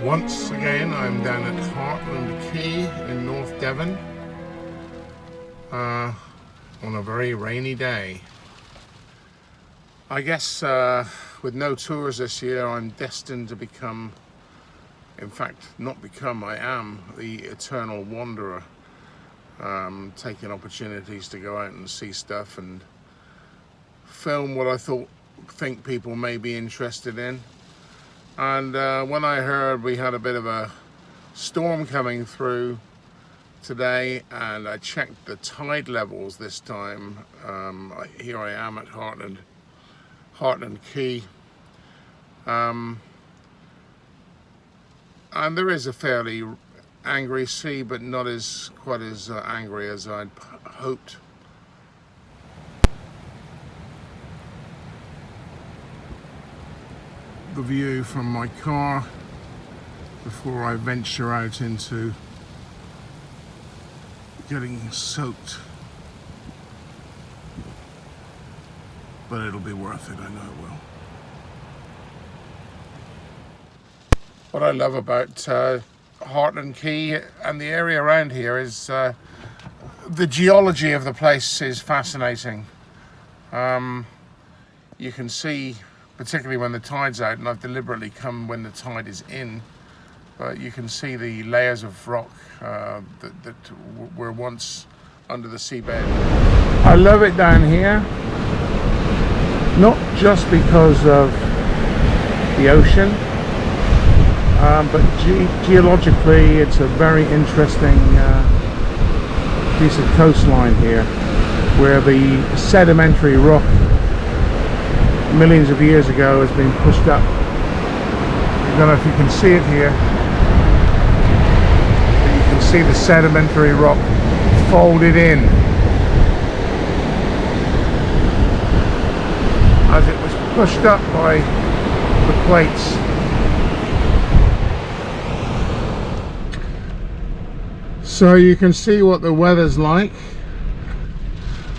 Once again, I'm down at Hartland Quay in North Devon on a very rainy day. I guess with no tours this year, I'm destined to become, in fact, not become, I am the eternal wanderer, taking opportunities to go out and see stuff and film what I think people may be interested in. And when I heard we had a bit of a storm coming through today, and I checked the tide levels this time, here I am at Hartland Quay, and there is a fairly angry sea, but not quite as angry as I'd hoped. The view from my car before I venture out into getting soaked, but it'll be worth it, I know it will. What I love about Hartland Quay and the area around here is the geology of the place is fascinating. You can see, particularly when the tide's out, and I've deliberately come when the tide is in, but you can see the layers of rock that were once under the seabed. I love it down here, not just because of the ocean, but geologically it's a very interesting piece of coastline here, where the sedimentary rock millions of years ago has been pushed up. I don't know if you can see it here, but you can see the sedimentary rock folded in as it was pushed up by the plates. So you can see what the weather's like.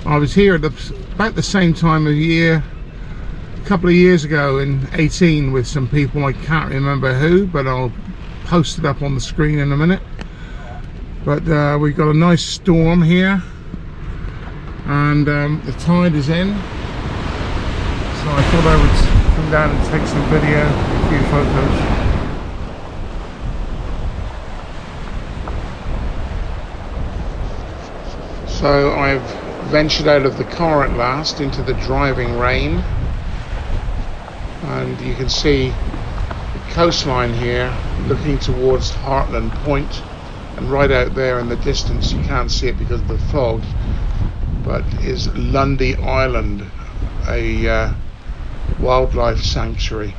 I was here at about the same time of year a couple of years ago in 18 with some people. I can't remember who, but I'll post it up on the screen in a minute. But we've got a nice storm here, and the tide is in, so I thought I would come down and take some video, a few photos. So I've ventured out of the car at last into the driving rain, and you can see the coastline here looking towards Hartland Point, and right out there in the distance, you can't see it because of the fog, but is Lundy Island, a wildlife sanctuary.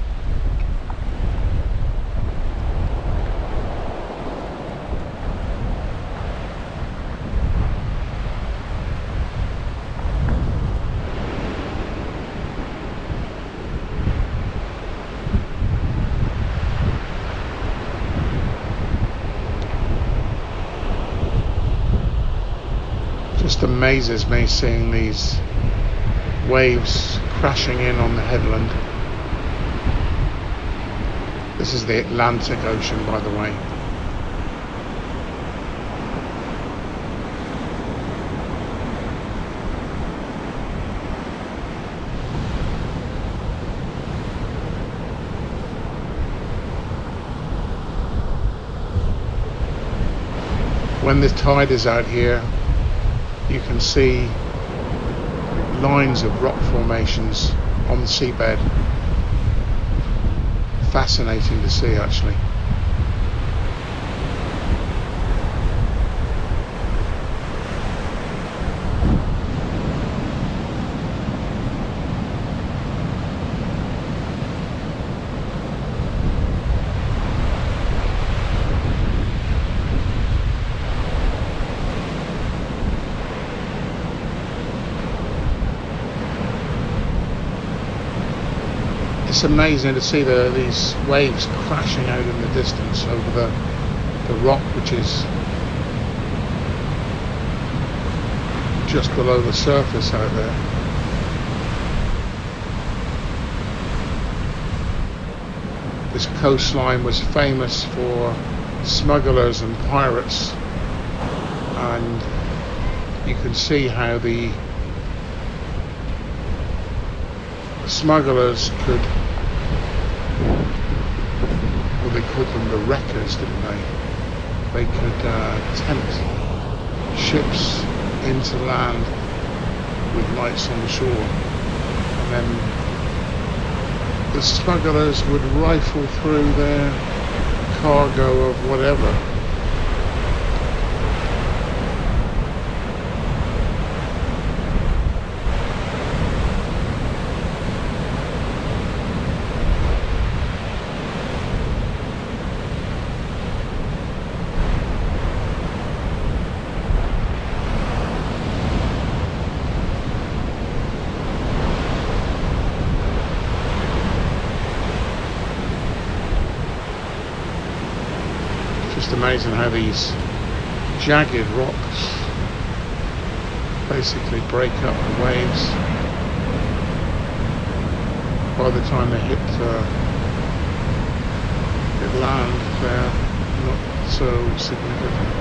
Just amazes me seeing these waves crashing in on the headland. This is the Atlantic Ocean, by the way. When the tide is out here, you can see lines of rock formations on the seabed. Fascinating to see, actually. It's amazing to see these waves crashing out in the distance over the rock, which is just below the surface out there. this coastline was famous for smugglers and pirates, and you can see how the smugglers could, well, they called them the wreckers, didn't they? They could tempt ships into land with lights on the shore, and then the smugglers would rifle through their cargo of whatever. Just amazing how these jagged rocks basically break up the waves. By the time they hit land, they're not so significant.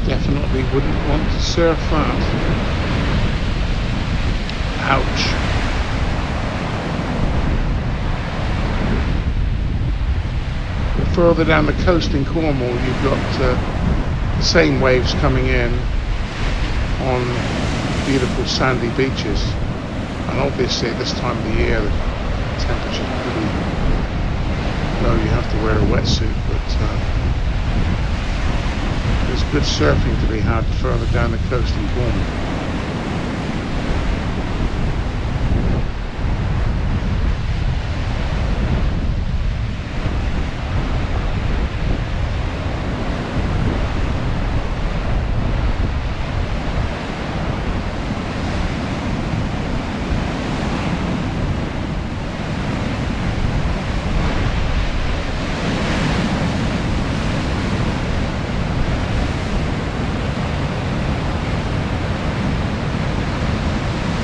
Definitely wouldn't want to surf that. Ouch. But further down the coast in Cornwall, you've got the same waves coming in on beautiful sandy beaches, and obviously at this time of the year the temperature's pretty low. You have to wear a wetsuit, but there's good surfing to be had further down the coast in Cornwall.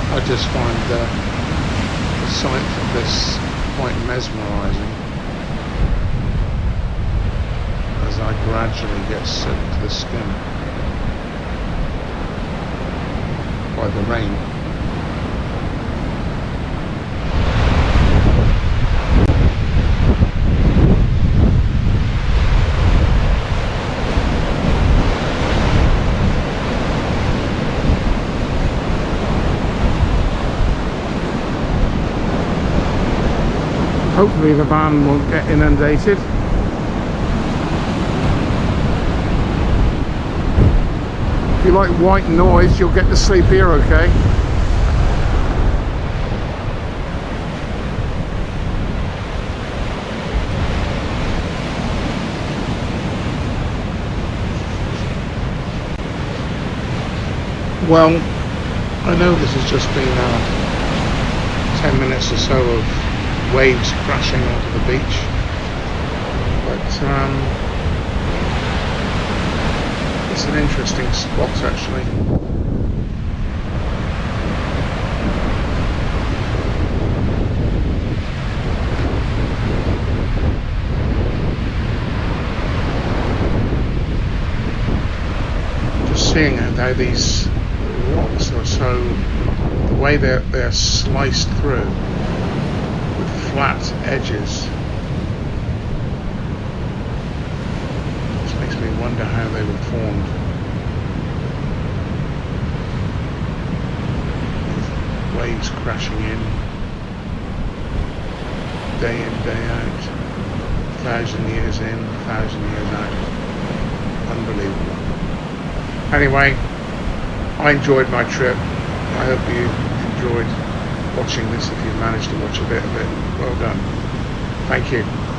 I just find the sight of this quite mesmerising as I gradually get soaked to the skin by the rain. Hopefully the van won't get inundated. If you like white noise, you'll get to sleep here, okay? Well, I know this has just been 10 minutes or so of waves crashing onto the beach, but it's an interesting spot actually. Just seeing how these rocks are so, the way they're sliced through flat edges. This makes me wonder how they were formed. Waves crashing in, day in, day out, 1,000 years in, 1,000 years out. Unbelievable. Anyway, I enjoyed my trip. I hope you enjoyed watching this. If you've managed to watch a bit of it, well done. Thank you.